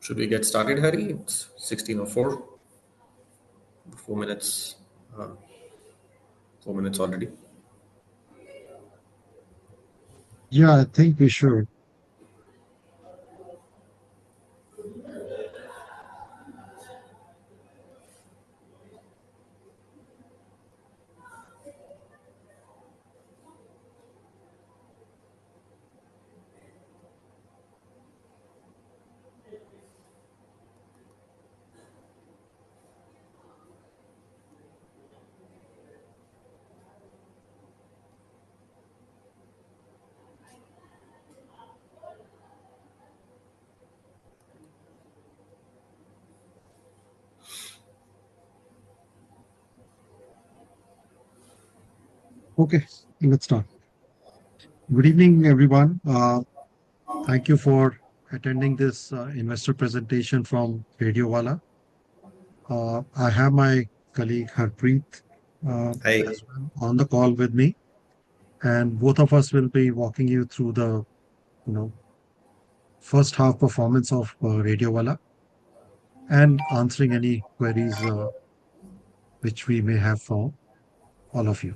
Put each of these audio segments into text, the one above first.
Should we get started, Harry? It's 16:04. 4 minutes. Uh, 4 minutes already. Yeah, I think we should. Okay, let's start. Good evening, everyone. Thank you for attending this investor presentation from Radio Wala. I have my colleague Harpreet Hi. as well on the call with me, and both of us will be walking you through the you know first half performance of Radio Wala and answering any queries which we may have for all of you.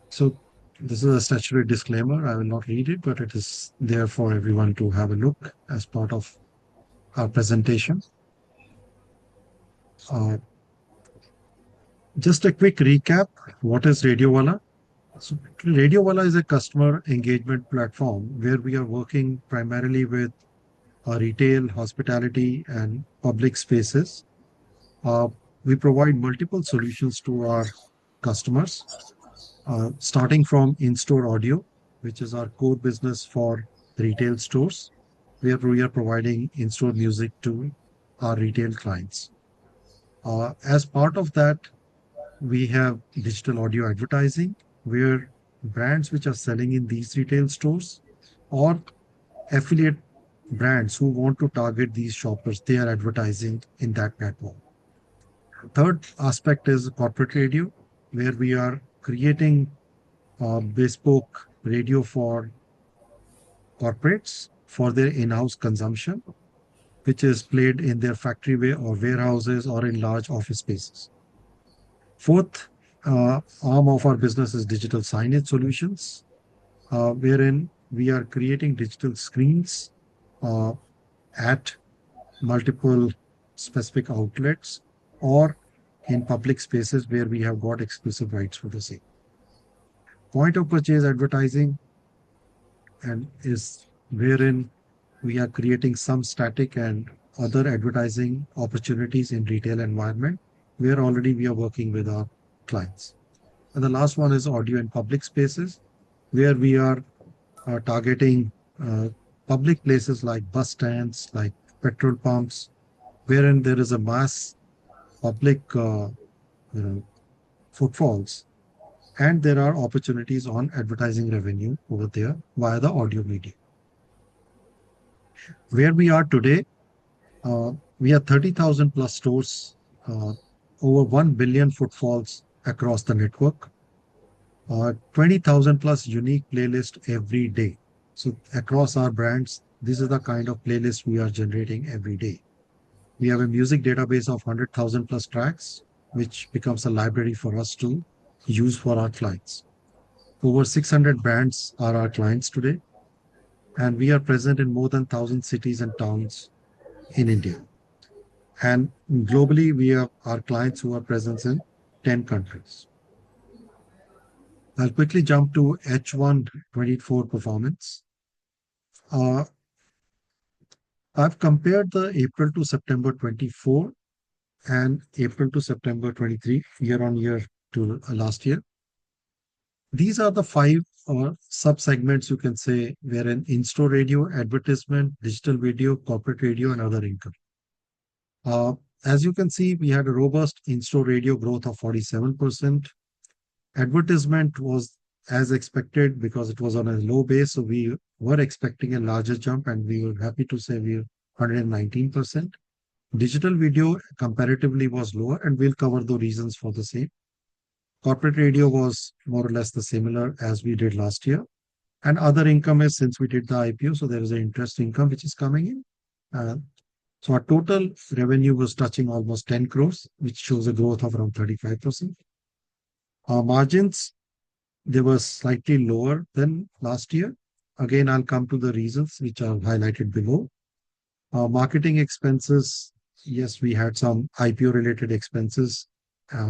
So this is a statutory disclaimer. I will not read it, but it is there for everyone to have a look as part of our presentation. Uh, just a quick recap. What is Radio Wala? So Radio Wala is a customer engagement platform where we are working primarily with retail, hospitality, and public spaces. Uh, we provide multiple solutions to our customers, starting from in-store audio, which is our core business for retail stores, where we are providing in-store music to our retail clients. As part of that, we have digital audio advertising, where brands which are selling in these retail stores or affiliate brands who want to target these shoppers, they are advertising in that platform. Third aspect is corporate radio, where we are creating bespoke radio for corporates for their in-house consumption, which is played in their factory or warehouses or in large office spaces. Fourth arm of our business is digital signage solutions, wherein we are creating digital screens uh, at multiple specific outlets or in public spaces where we have got exclusive rights for the same. Point of purchase advertising and is wherein we are creating some static and other advertising opportunities in retail environment where already we are working with our clients. And the last one is audio in public spaces, where we are targeting uh, public places like bus stands, like petrol pumps, wherein there is a mass public you know, footfalls, and there are opportunities on advertising revenue over there via the audio media. Where we are today, we have 30,000 plus stores, over 1 billion footfalls across the network, 20,000 plus unique playlists every day. So across our brands, this is the kind of playlist we are generating every day. We have a music database of 100,000 plus tracks, which becomes a library for us to use for our clients. Over 600 brands are our clients today, and we are present in more than 1,000 cities and towns in India. And globally, we have our clients who are present in 10 countries. I'll quickly jump to H1 24 performance. Uh, I've compared the April to September 24 and April to September 23, year on year to last year. These are the five sub segments you can say, wherein in-store radio, advertisement, digital video, corporate radio, and other income. Uh, as you can see, we had a robust in-store radio growth of 47%. Advertisement was as expected because it was on a low base, so we were expecting a larger jump, and we were happy to say we were 119%. Digital video comparatively was lower, and we'll cover the reasons for the same. Corporate radio was more or less the similar as we did last year. And other income is since we did the IPO, so there is an interest income which is coming in. Uh, so our total revenue was touching almost 10 crores, which shows a growth of around 35%. Our margins, they were slightly lower than last year. Again, I'll come to the reasons which are highlighted below. Marketing expenses, yes, we had some IPO related expenses,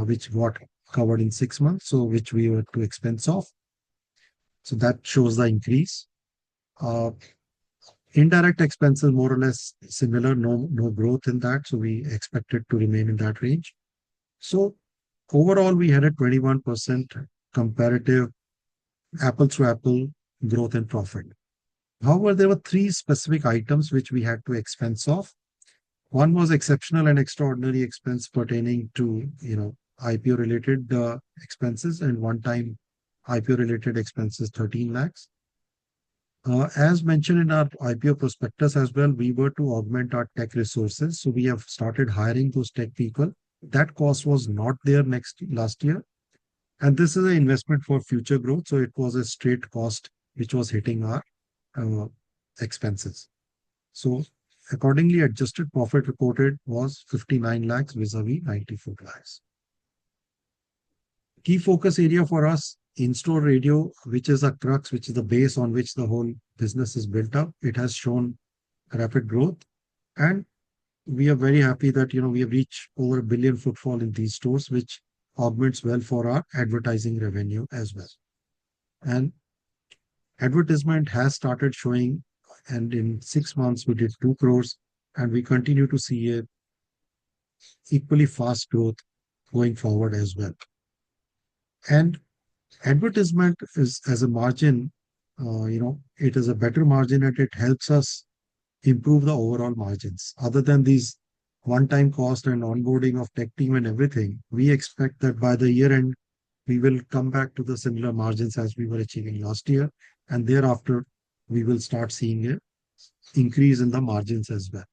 which got covered in 6 months, so which we were to expense off. So that shows the increase. Uh, Indirect expenses more or less similar, no growth in that, so we expect it to remain in that range. So overall, we had a 21% comparative apples to apple growth in profit. However, there were three specific items which we had to expense off. One was exceptional and extraordinary expense pertaining to, IPO related expenses, and one time IPO related expenses 13 lakhs. As mentioned in our IPO prospectus as well, we were to augment our tech resources. So we have started hiring those tech people. That cost was not there last year. And this is an investment for future growth. So it was a straight cost which was hitting our uh, expenses. So accordingly, adjusted profit reported was 59 lakhs vis-a-vis 94 lakhs. Key focus area for us, in-store radio, which is a crux, which is the base on which the whole business is built up. It has shown rapid growth, and we are very happy that we have reached over 1 billion footfall in these stores, which augments well for our advertising revenue as well. And advertisement has started showing, and in 6 months we did 2 crores, and we continue to see a equally fast growth going forward as well. And advertisement is as a margin, it is a better margin and it helps us improve the overall margins. Other than these one-time cost and onboarding of tech team and everything, we expect that by the year end, we will come back to the similar margins as we were achieving last year. And thereafter, we will start seeing an increase in the margins as well.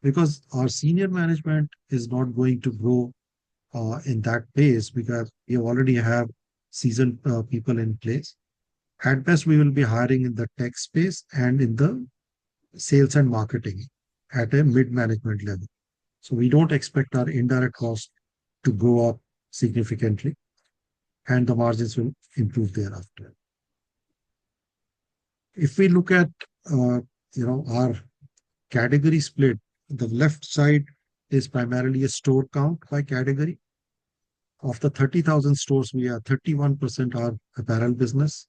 Because our senior management is not going to grow in that pace because we already have seasoned people in place. At best, we will be hiring in the tech space and in the sales and marketing at a mid-management level. So we don't expect our indirect cost to go up significantly, and the margins will improve thereafter. If we look at our category split, the left side is primarily a store count by category. Of the 30,000 stores, we are 31% are apparel business,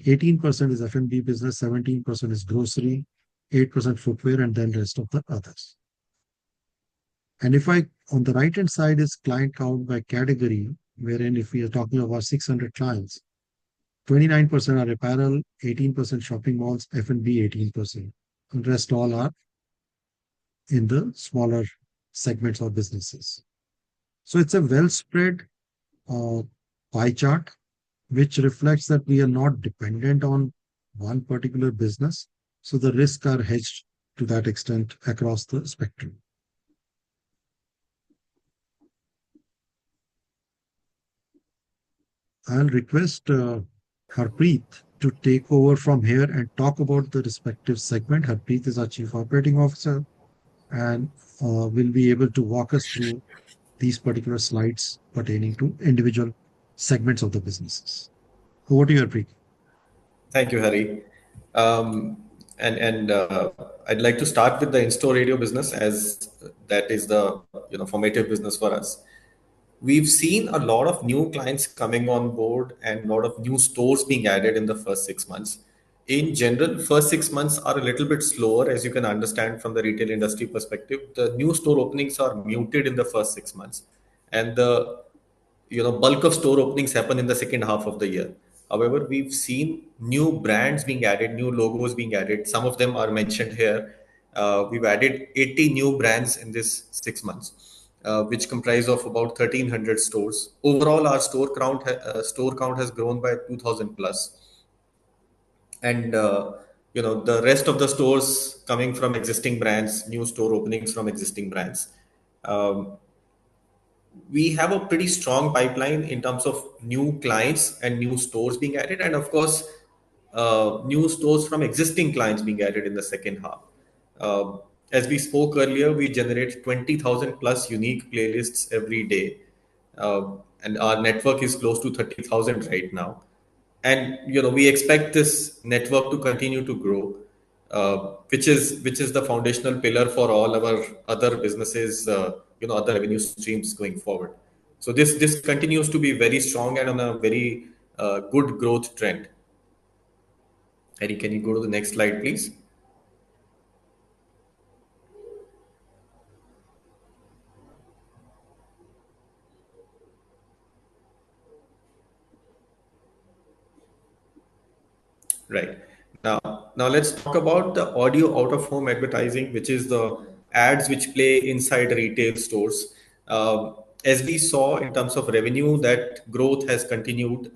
18% is F&B business, 17% is grocery, 8% footwear, and then rest of the others. And on the right hand side is client count by category, wherein if we are talking about 600 clients, 29% are apparel, 18% shopping malls, F&B 18%. And rest all are in the smaller segments of businesses. So it's a well spread pie chart, which reflects that we are not dependent on one particular business. So the risks are hedged to that extent across the spectrum. I'll request Harpreet to take over from here and talk about the respective segment. Harpreet is our Chief Operating Officer and will be able to walk us through these particular slides pertaining to individual segments of the businesses. Over to you, Harpreet. Thank you, Hari. And I'd like to start with the in-store radio business, as that is the formative business for us. We've seen a lot of new clients coming on board and a lot of new stores being added in the first 6 months. In general, first 6 months are a little bit slower, as you can understand from the retail industry perspective. The new store openings are muted in the first 6 months, and the bulk of store openings happen in the second half of the year. However, we've seen new brands being added, new logos being added. Some of them are mentioned here. We've added 80 new brands in this 6 months, which comprise of about 1,300 stores. Overall, our store count has grown by 2,000 plus, and the rest of the stores coming from existing brands, new store openings from existing brands. Um, we have a pretty strong pipeline in terms of new clients and new stores being added, and of course, new stores from existing clients being added in the second half. As we spoke earlier, we generate 20,000 plus unique playlists every day. And our network is close to 30,000 right now. And we expect this network to continue to grow, which is the foundational pillar for all our other businesses, other revenue streams going forward. So this continues to be very strong and on a very good growth trend. Harry, can you go to the next slide, please? Right. Now let's talk about the audio out of home advertising, which is the ads which play inside retail stores. As we saw in terms of revenue, that growth has continued.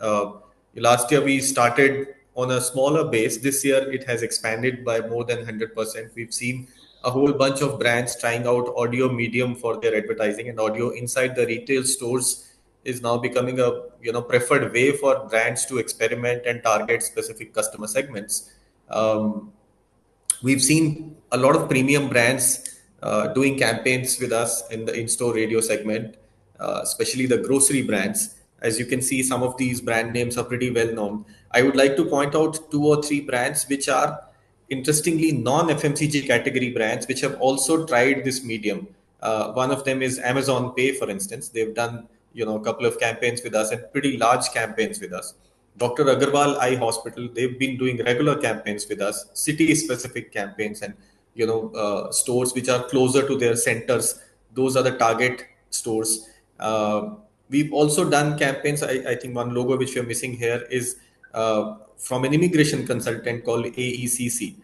Last year we started on a smaller base. This year it has expanded by more than 100%. We've seen a whole bunch of brands trying out audio medium for their advertising, and audio inside the retail stores is now becoming a preferred way for brands to experiment and target specific customer segments. We've seen a lot of premium brands doing campaigns with us in the in-store radio segment, especially the grocery brands. As you can see, some of these brand names are pretty well known. I would like to point out two or three brands which are interestingly non-FMCG category brands which have also tried this medium. One of them is Amazon Pay, for instance. They've done a couple of campaigns with us and pretty large campaigns with us. Dr. Agarwal Eye Hospital, they've been doing regular campaigns with us, city-specific campaigns, and stores which are closer to their centers. Those are the target stores. We've also done campaigns. I think one logo which we're missing here is from an immigration consultant called AECC.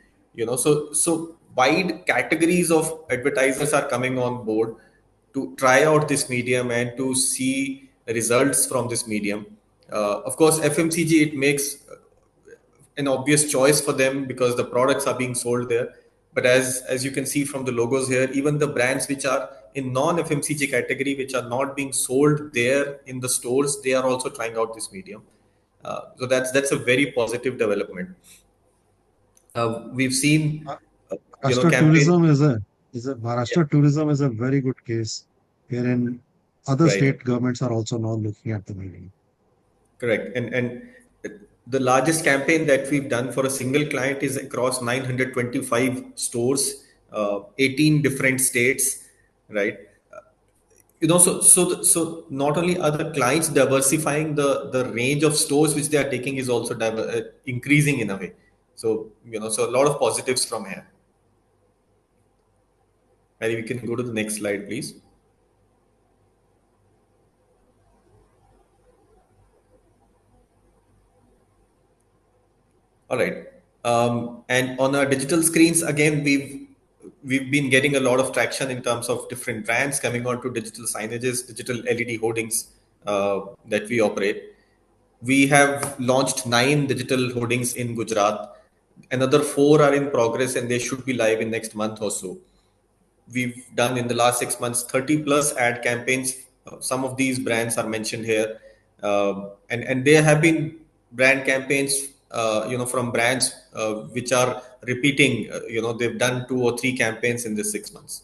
So wide categories of advertisers are coming on board to try out this medium and to see results from this medium. Of course, FMCG, it makes an obvious choice for them because the products are being sold there. But as you can see from the logos here, even the brands which are in non-FMCG category, which are not being sold there in the stores, they are also trying out this medium. So that's a very positive development. We've seen, Maharashtra campaign. tourism is a Yeah, Maharashtra tourism is a very good case wherein other right. state governments are also now looking at the medium. Correct. And the largest campaign that we've done for a single client is across 925 stores, 18 different states, right? So not only are the clients diversifying, the range of stores which they are taking is also increasing in a way. So a lot of positives from here. Maybe we can go to the next slide, please. All right. And on our digital screens, again, we've been getting a lot of traction in terms of different brands coming onto digital signages, digital LED hoardings that we operate. We have launched 9 digital hoardings in Gujarat. Another 4 are in progress, and they should be live in next month or so. We've done in the last 6 months 30 plus ad campaigns. Some of these brands are mentioned here, and there have been brand campaigns, from brands which are repeating. They've done 2 or 3 campaigns in this 6 months.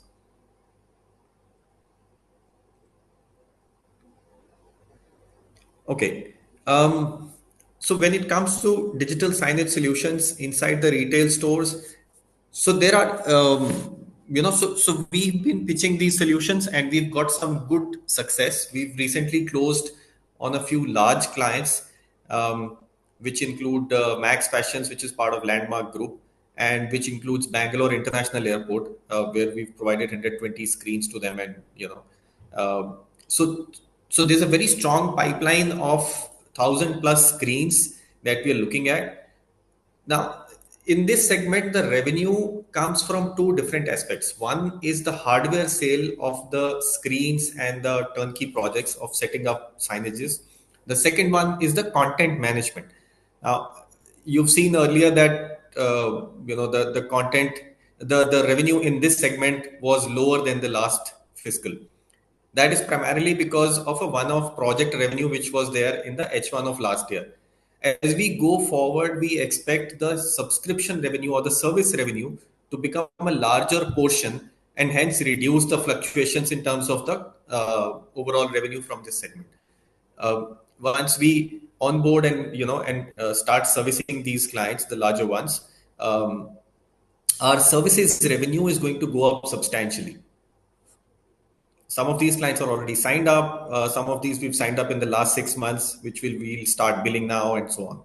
Okay. So when it comes to digital signage solutions inside the retail stores, so there are, so we've been pitching these solutions and we've got some good success. We've recently closed on a few large clients, which include Max Fashions, which is part of Landmark Group, and which includes Bangalore International Airport, where we've provided 120 screens to them, and uh, so so there's a very strong pipeline of 1,000 plus screens that we are looking at. Now, in this segment, the revenue comes from two different aspects. One is the hardware sale of the screens and the turnkey projects of setting up signages. The second one is the content management. Now, you've seen earlier that the content, the revenue in this segment was lower than the last fiscal. That is primarily because of a one-off project revenue which was there in the H1 of last year. As we go forward, we expect the subscription revenue or the service revenue to become a larger portion and hence reduce the fluctuations in terms of the overall revenue from this segment. Once we onboard and start servicing these clients, the larger ones, our services revenue is going to go up substantially. Some of these clients are already signed up. Some of these we've signed up in the last 6 months, which we'll start billing now, and so on.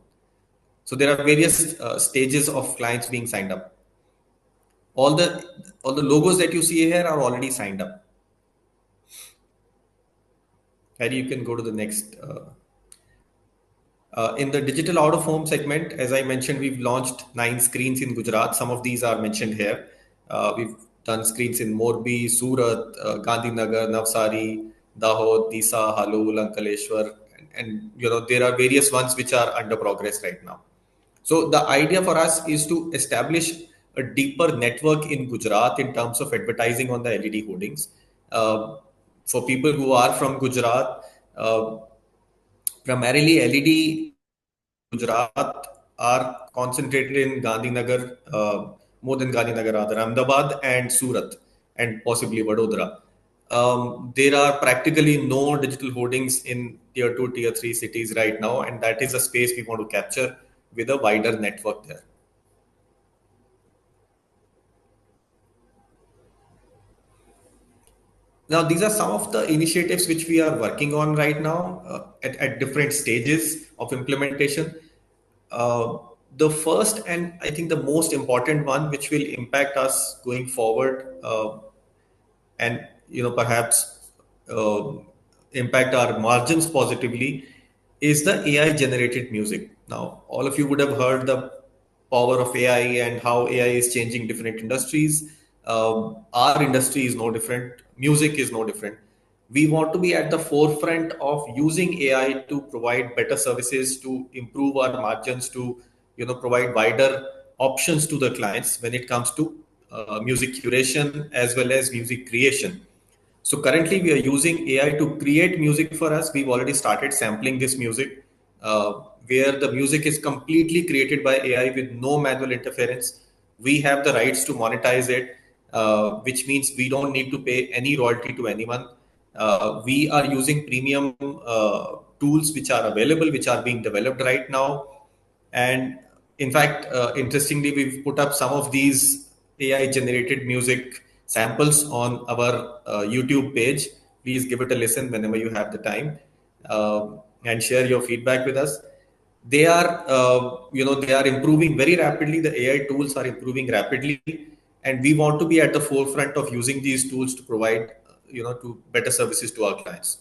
So there are various stages of clients being signed up. All the logos that you see here are already signed up. Harry, you can go to the next. In the digital out of home segment, as I mentioned, we've launched 9 screens in Gujarat. Some of these are mentioned here. We've done screens in Morbi, Surat, Gandhinagar, Navsari, Dahod, Disa, Halol, Ankaleshwar, and there are various ones which are under progress right now. So the idea for us is to establish a deeper network in Gujarat in terms of advertising on the LED hoardings. For people who are from Gujarat, primarily LED Gujarat are concentrated in Gandhinagar, more than Gandhinagar, rather Ahmedabad and Surat, and possibly Vadodara. There are practically no digital hoardings in tier 2, tier 3 cities right now, and that is a space we want to capture with a wider network there. Now, these are some of the initiatives which we are working on right now at different stages of implementation. The first and I think the most important one, which will impact us going forward, and perhaps impact our margins positively, is the AI generated music. Now, all of you would have heard the power of AI and how AI is changing different industries. Our industry is no different. Music is no different. We want to be at the forefront of using AI to provide better services, to improve our margins, to provide wider options to the clients when it comes to music curation as well as music creation. So currently we are using AI to create music for us. We've already started sampling this music, where the music is completely created by AI with no manual interference. We have the rights to monetize it, which means we don't need to pay any royalty to anyone. We are using premium tools which are available, which are being developed right now. And in fact, interestingly, we've put up some of these AI generated music samples on our YouTube page. Please give it a listen whenever you have the time, and share your feedback with us. They are, they are improving very rapidly. The AI tools are improving rapidly, and we want to be at the forefront of using these tools to provide, to better services to our clients.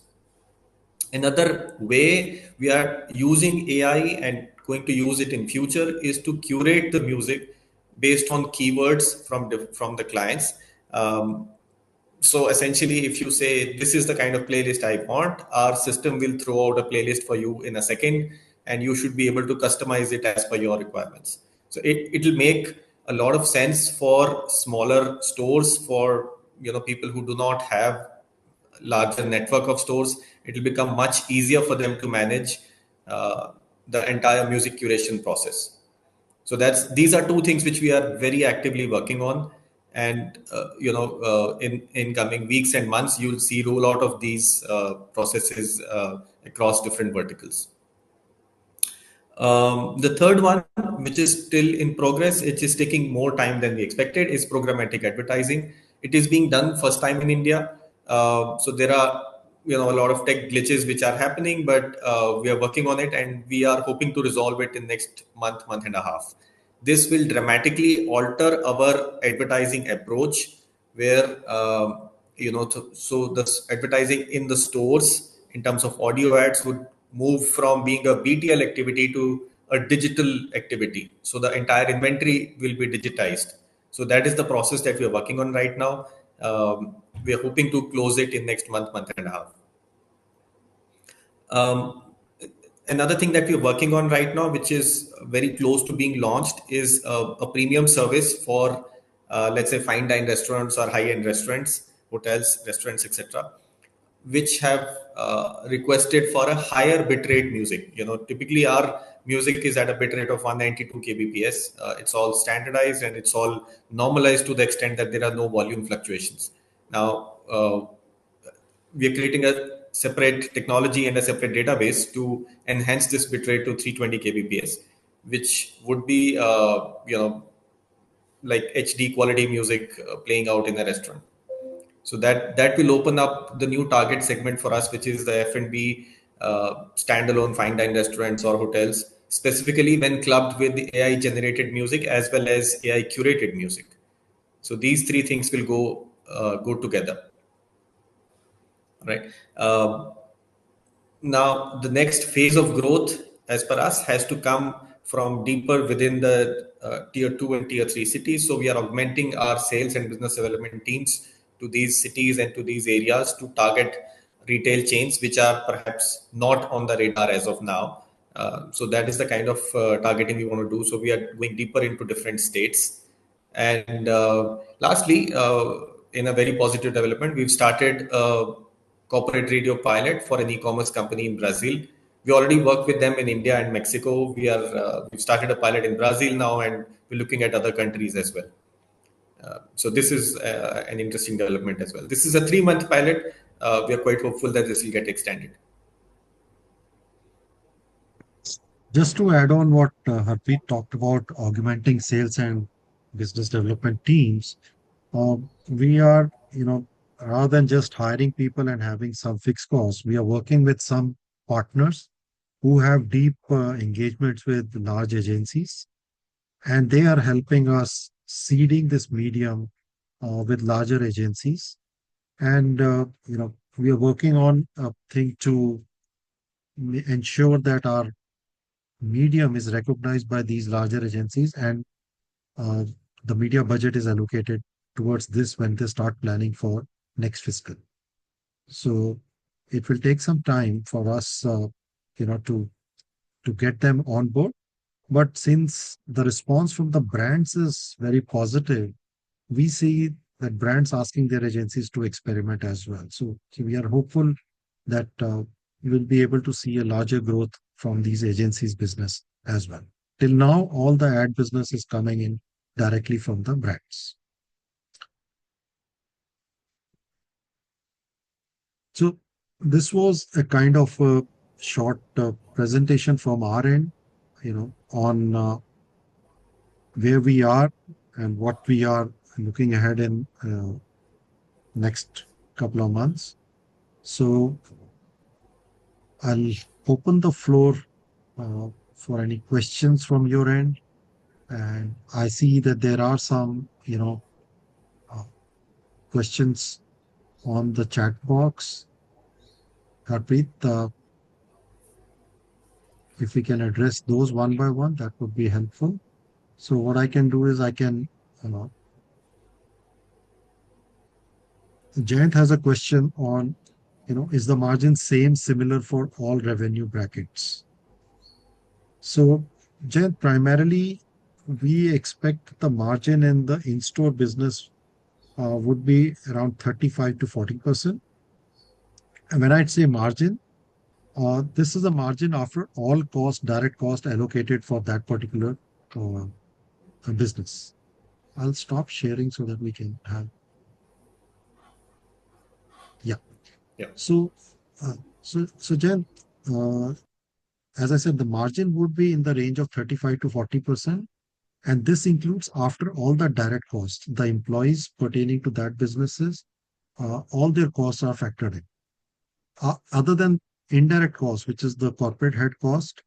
Another way we are using AI and going to use it in future is to curate the music based on keywords from the clients. So essentially, if you say this is the kind of playlist I want, our system will throw out a playlist for you in a second, and you should be able to customize it as per your requirements. So it'll make a lot of sense for smaller stores, for people who do not have larger network of stores. It will become much easier for them to manage the entire music curation process. So these are two things which we are very actively working on, and in coming weeks and months, you'll see rollout of these processes across different verticals. The third one, which is still in progress, it is taking more time than we expected, is programmatic advertising. It is being done first time in India. So there are a lot of tech glitches which are happening, but we are working on it, and we are hoping to resolve it in next month and a half. This will dramatically alter our advertising approach, where so this advertising in the stores in terms of audio ads would move from being a BTL activity to a digital activity. So the entire inventory will be digitized. So that is the process that we are working on right now. We are hoping to close it in next month and a half. Another thing that we're working on right now, which is very close to being launched, is a premium service for, let's say, fine dine restaurants or high-end restaurants, hotels, restaurants, etc., which have requested for a higher bitrate music. Typically our music is at a bit rate of 192 kbps. It's all standardized and it's all normalized to the extent that there are no volume fluctuations. Now, we are creating a separate technology and a separate database to enhance this bitrate to 320 kbps, which would be like HD quality music playing out in a restaurant. So that will open up the new target segment for us, which is the F&B standalone fine dine restaurants or hotels, specifically when clubbed with the AI generated music as well as AI curated music. So these three things will go together, right? Now, the next phase of growth, as per us, has to come from deeper within the tier 2 and tier 3 cities. So we are augmenting our sales and business development teams to these cities and to these areas to target retail chains which are perhaps not on the radar as of now. So that is the kind of targeting we want to do. So we are going deeper into different states. And lastly, in a very positive development, we've started a corporate radio pilot for an e-commerce company in Brazil. We already work with them in India and Mexico. We've started a pilot in Brazil now, and we're looking at other countries as well. So this is an interesting development as well. This is a 3-month pilot. We are quite hopeful that this will get extended. Just to add on what Harpreet talked about, augmenting sales and business development teams, we are, rather than just hiring people and having some fixed costs, we are working with some partners who have deep engagements with large agencies, and they are helping us seeding this medium with larger agencies. And, we are working on a thing to ensure that our medium is recognized by these larger agencies, and uh, the media budget is allocated towards this when they start planning for next fiscal. So it will take some time for us, to get them on board. But since the response from the brands is very positive, we see that brands asking their agencies to experiment as well. So we are hopeful that we will be able to see a larger growth from these agencies' business as well. Till now, all the ad business is coming in directly from the brands. So this was a kind of a short presentation from our end, on where we are and what we are looking ahead in next couple of months. So I'll open the floor for any questions from your end. And I see that there are some, questions on the chat box. Harpreet, if we can address those one by one, that would be helpful. So what I can do is I can, Jayant has a question on, is the margin similar for all revenue brackets? So Jayant, primarily, we expect the margin in the in-store business would be around 35 to 40%. And when I say margin, this is a margin after all direct cost allocated for that particular business. I'll stop sharing so that we can have. Yeah. Yeah. So Jen, as I said, the margin would be in the range of 35 to 40%. And this includes after all the direct costs, the employees pertaining to that businesses, all their costs are factored in. Other than indirect costs, which is the corporate head cost,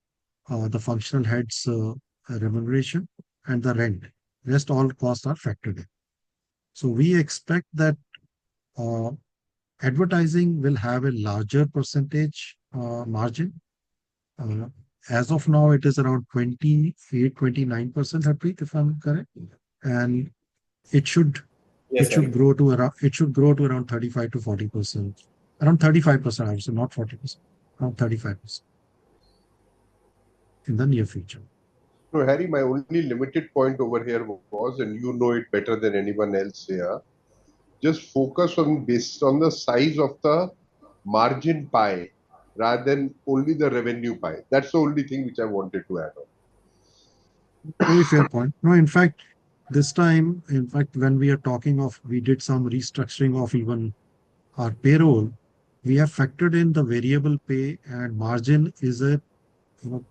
the functional heads remuneration, and the rent. Rest all costs are factored in. So we expect that advertising will have a larger percentage margin. As of now, it is around 28, 29%, Harpreet, if I'm correct. And it should grow to around 35 to 40%. Around 35%, I would say, not 40%. Around 35% in the near future. No, Harry, my only limited point over here was, and you know it better than anyone else here, just focus on based on the size of the margin pie, rather than only the revenue pie. That's the only thing which I wanted to add on. Very fair point. No, in fact, this time, in fact, when we are talking of, we did some restructuring of even our payroll, we have factored in the variable pay, and margin is a, you know,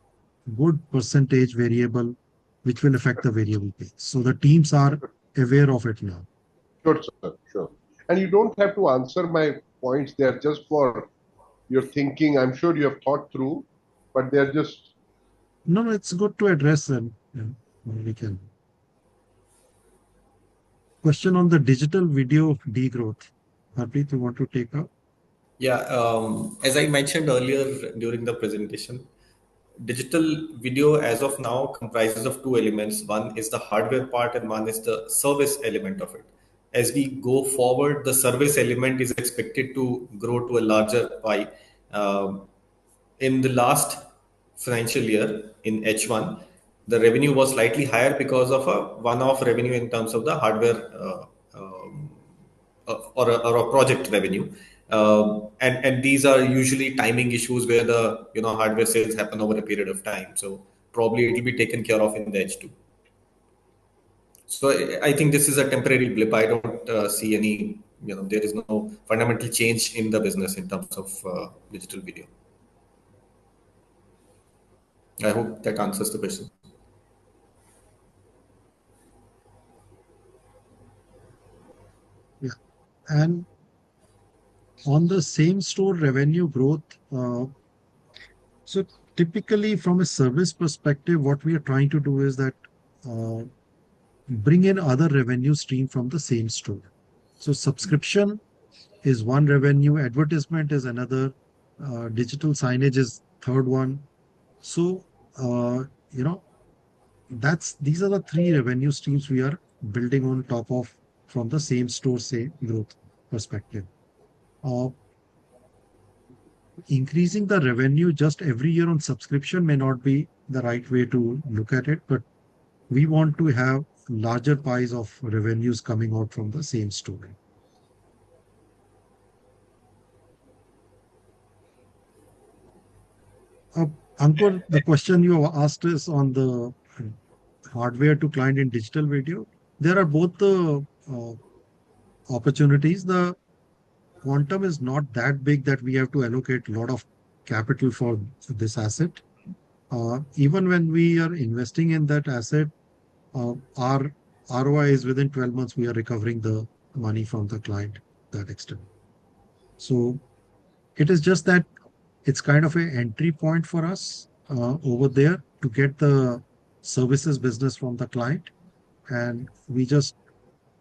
good percentage variable which will affect the variable pay. So the teams are aware of it now. Sure, sir. Sure. And you don't have to answer my points. They are just for your thinking. I'm sure you have thought through, but they're just. No, no, it's good to address them. Yeah, we can. Question on the digital video degrowth. Harpreet, you want to take up? Yeah, as I mentioned earlier during the presentation, digital video as of now comprises of two elements. One is the hardware part and one is the service element of it. As we go forward, the service element is expected to grow to a larger pie. Um, in the last financial year, in H1, the revenue was slightly higher because of a one-off revenue in terms of the hardware or a project revenue. And these are usually timing issues where the hardware sales happen over a period of time. So probably it will be taken care of in the H2. So I think this is a temporary blip. I don't see any, there is no fundamental change in the business in terms of digital video. I hope that answers the question. Yeah. And on the same store revenue growth, so typically from a service perspective, what we are trying to do is that bring in other revenue stream from the same store. So subscription is one revenue, advertisement is another, digital signage is third one. So you know, these are the three revenue streams we are building on top of from the same store say growth perspective. Uh, Increasing the revenue just every year on subscription may not be the right way to look at it, but we want to have larger pies of revenues coming out from the same store. Ankur, the question you asked is on the hardware to client in digital video. There are both the opportunities. The quantum is not that big that we have to allocate a lot of capital for this asset. Even when we are investing in that asset, our ROI is within 12 months, we are recovering the money from the client to that extent. So it is just that it's kind of an entry point for us over there to get the services business from the client. And we just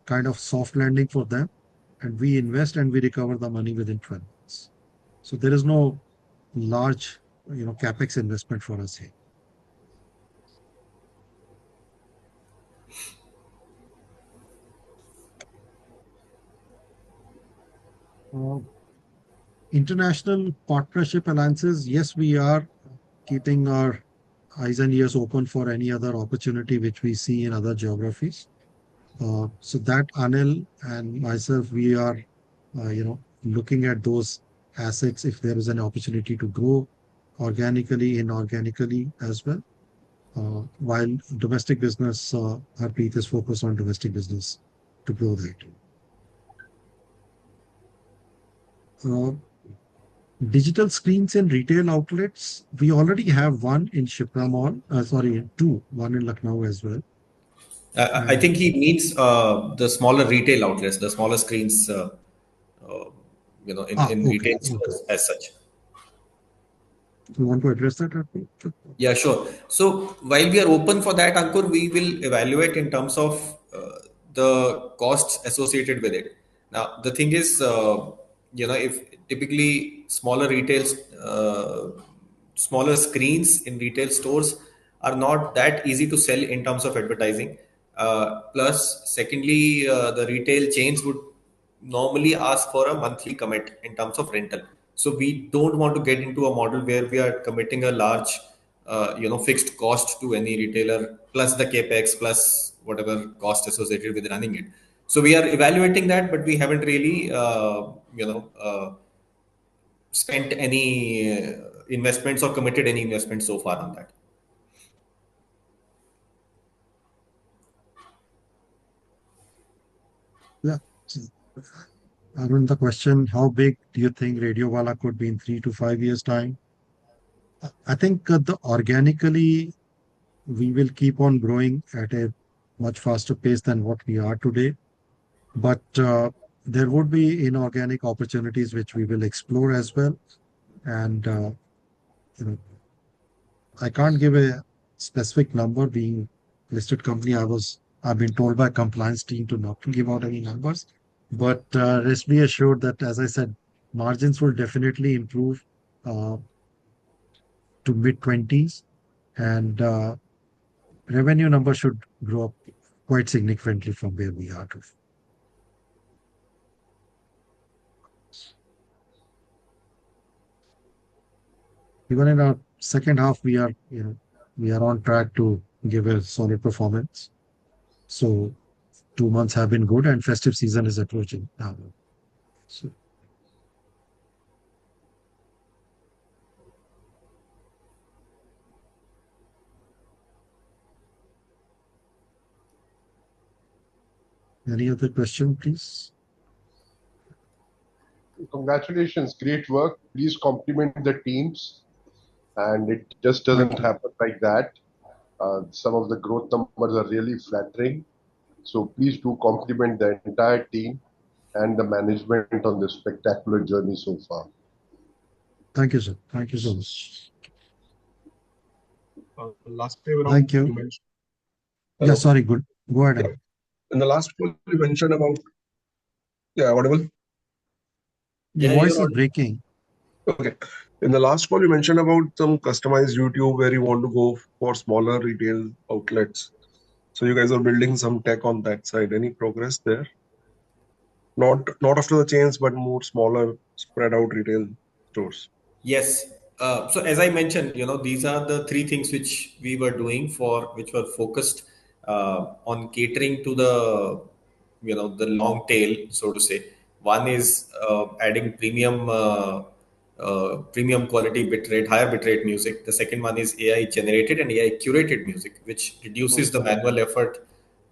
kind of soft landing for them. And we invest and we recover the money within 12 months. So there is no large, capex investment for us here. International partnership alliances, yes, we are keeping our eyes and ears open for any other opportunity which we see in other geographies. So that Anil and myself, we are, looking at those assets if there is an opportunity to grow organically, inorganically as well. While domestic business, Harpreet is focused on domestic business to grow that. Digital screens in retail outlets, we already have one in Shipra Mall, two, one in Lucknow as well. I think he means the smaller retail outlets, the smaller screens, in retail stores as such. You want to address that, Harpreet? Yeah, sure. So while we are open for that, Ankur, we will evaluate in terms of the costs associated with it. Now, the thing is, if typically smaller screens in retail stores are not that easy to sell in terms of advertising. Plus, secondly, the retail chains would normally ask for a monthly commit in terms of rental. So we don't want to get into a model where we are committing a large, fixed cost to any retailer plus the capex plus whatever cost associated with running it. So we are evaluating that, but we haven't really, spent any investments or committed any investments so far on that. Yeah. So, Arun, the question, how big do you think Radio Wala could be in 3 to 5 years' time? I think organically we will keep on growing at a much faster pace than what we are today. But there would be inorganic opportunities which we will explore as well. And you know, I can't give a specific number. Being listed company, I've been told by compliance team to not to give out any numbers. But rest be assured that, as I said, margins will definitely improve uh, to mid 20s, and revenue number should grow up quite significantly from where we are to. Even in our second half, we are on track to give a solid performance. So 2 months have been good, and festive season is approaching now. So, any other question, please? Congratulations, great work. Please compliment the teams. And it just doesn't happen like that. Some of the growth numbers are really flattering. So please do compliment the entire team and the management on this spectacular journey so far. Thank you, sir. Thank you so much. Last time around, Thank you. mentioned. Yeah, sorry. Good. Go ahead. Yeah. In the last call, you mentioned about. Yeah, audible. Your voice is breaking. Okay. In the last call, you mentioned about some customized YouTube where you want to go for smaller retail outlets. So you guys are building some tech on that side. Any progress there? Not after the chains, but more smaller, spread out retail stores. Yes. So as I mentioned, these are the three things which we were doing which were focused on catering to the long tail, so to say. One is adding premium quality bitrate, higher bitrate music. The second one is AI generated and AI curated music, which reduces the manual effort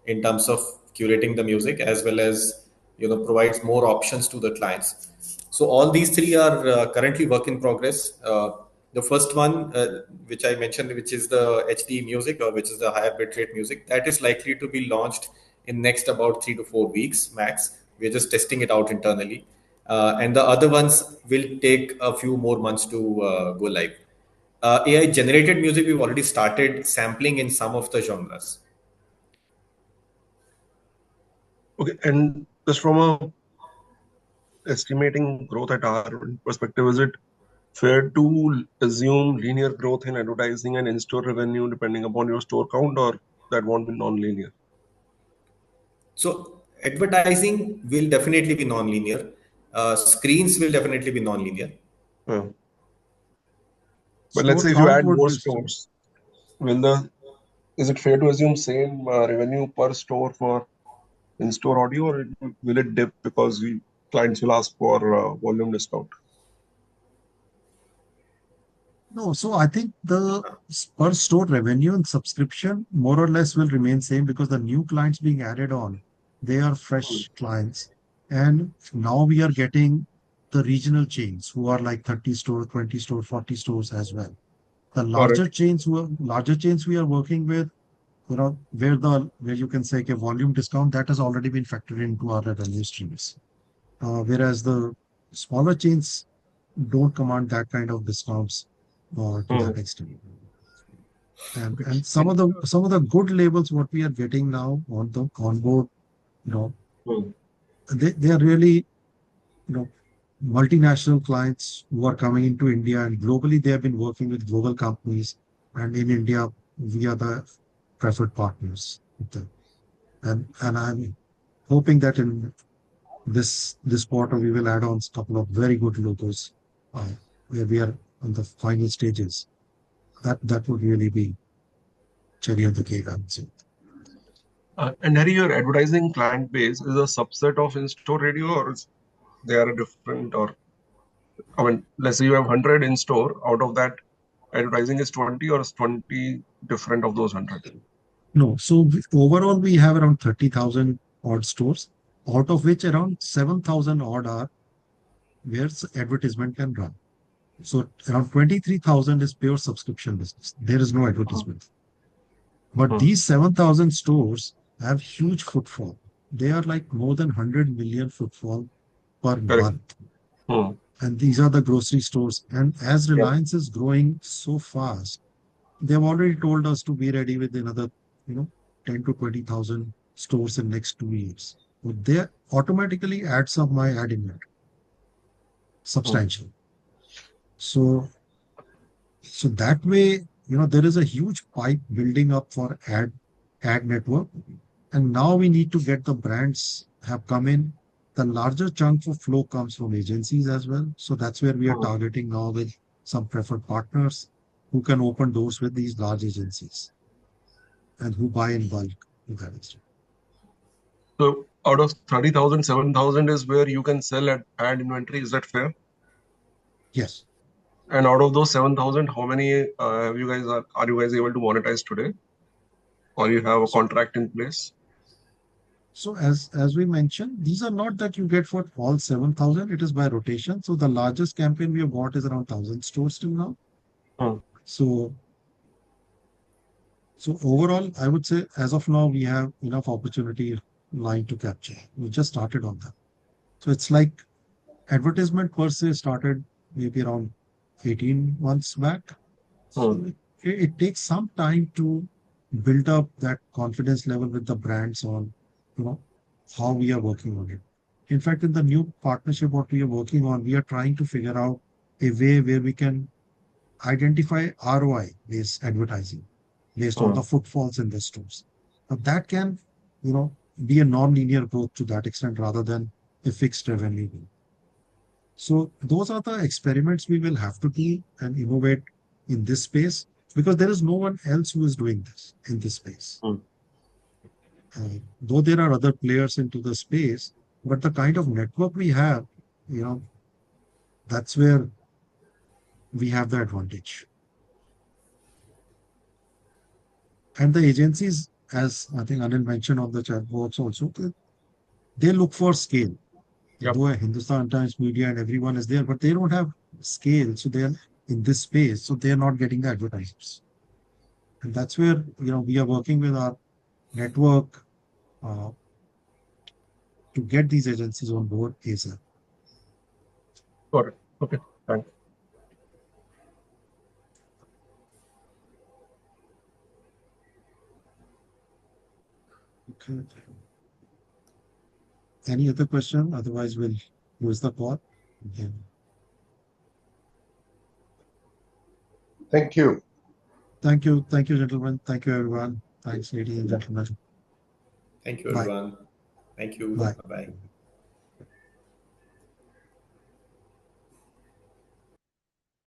in terms of curating the music, as well as provides more options to the clients. So all these three are currently work in progress. The first one, which I mentioned, which is the HD music, or which is the higher bitrate music, that is likely to be launched in next about 3 to 4 weeks max. We're just testing it out internally, and the other ones will take a few more months to go live. AI generated music, we've already started sampling in some of the genres. Okay, and just from a estimating growth at our perspective, is it fair to assume linear growth in advertising and in-store revenue depending upon your store count, or that won't be non-linear? So advertising will definitely be non-linear. Screens will definitely be non-linear. But let's say if you add more stores, is it fair to assume same revenue per store for in-store audio, or will it dip because clients will ask for volume discount? No, so I think the per store revenue and subscription more or less will remain same, because the new clients being added on, they are fresh clients. And now we are getting the regional chains who are like 30 stores, 20 stores, 40 stores as well. The larger chains we are working with, where you can say a volume discount, that has already been factored into our revenue streams. Whereas the smaller chains don't command that kind of discounts to that extent. And some of the good labels what we are getting now on board, they are really multinational clients who are coming into India, and globally they have been working with global companies, and in India we are the preferred partners with them. And I'm hoping that in this quarter we will add on a couple of very good logos where we are on the final stages. That would really be cherry on the cake, I would say. And Harry, your advertising client base is a subset of in-store radio, or they are different, or? I mean, let's say you have 100 in store, out of that, advertising is 20, or is 20 different of those 100? No, so overall we have around 30,000 odd stores, out of which around 7,000 odd are where advertisement can run. So around 23,000 is pure subscription business. There is no advertisement. But these 7,000 stores have huge footfall. They are like more than 100 million footfall per Correct. month. And these are the grocery stores. And as Reliance is growing so fast, they've already told us to be ready with another, 10 to 20,000 stores in next 2 years. So they automatically adds up my ad inventory substantially. So that way, there is a huge pipe building up for ad network. And now we need to get the brands have come in. The larger chunk of flow comes from agencies as well. So that's where we are targeting now with some preferred partners who can open doors with these large agencies and who buy in bulk to that extent. So out of 30,000, 7,000 is where you can sell ad inventory. Is that fair? Yes. And out of those 7,000, how many are you guys able to monetize today? Or you have a contract in place? So as we mentioned, these are not that you get for all 7,000. It is by rotation. So the largest campaign we have got is around 1,000 stores till now. So overall, I would say as of now, we have enough opportunity line to capture. We just started on that. So it's like advertisement per se started maybe around 18 months back. So it takes some time to build up that confidence level with the brands on, how we are working on it. In fact, in the new partnership, what we are working on, we are trying to figure out a way where we can identify ROI-based advertising based on the footfalls in the stores. Now that can, be a non-linear growth to that extent rather than a fixed revenue. So those are the experiments we will have to do and innovate in this space because there is no one else who is doing this in this space. Though there are other players into the space, but the kind of network we have, that's where we have the advantage. And the agencies, as I think Anil mentioned on the chat box also, they look for scale. Though Hindustan Times Media and everyone is there, but they don't have scale. So they're in this space, so they're not getting the advertisers. And that's where, we are working with our network to get these agencies on board ASAP. Got it. Okay, thanks. Okay. Any other question? Otherwise, we'll close the call. Okay. Thank you. Thank you. Thank you, gentlemen. Thank you, everyone. Thanks, ladies and gentlemen. Thank you, everyone. Bye. Thank you. Bye. Bye-bye.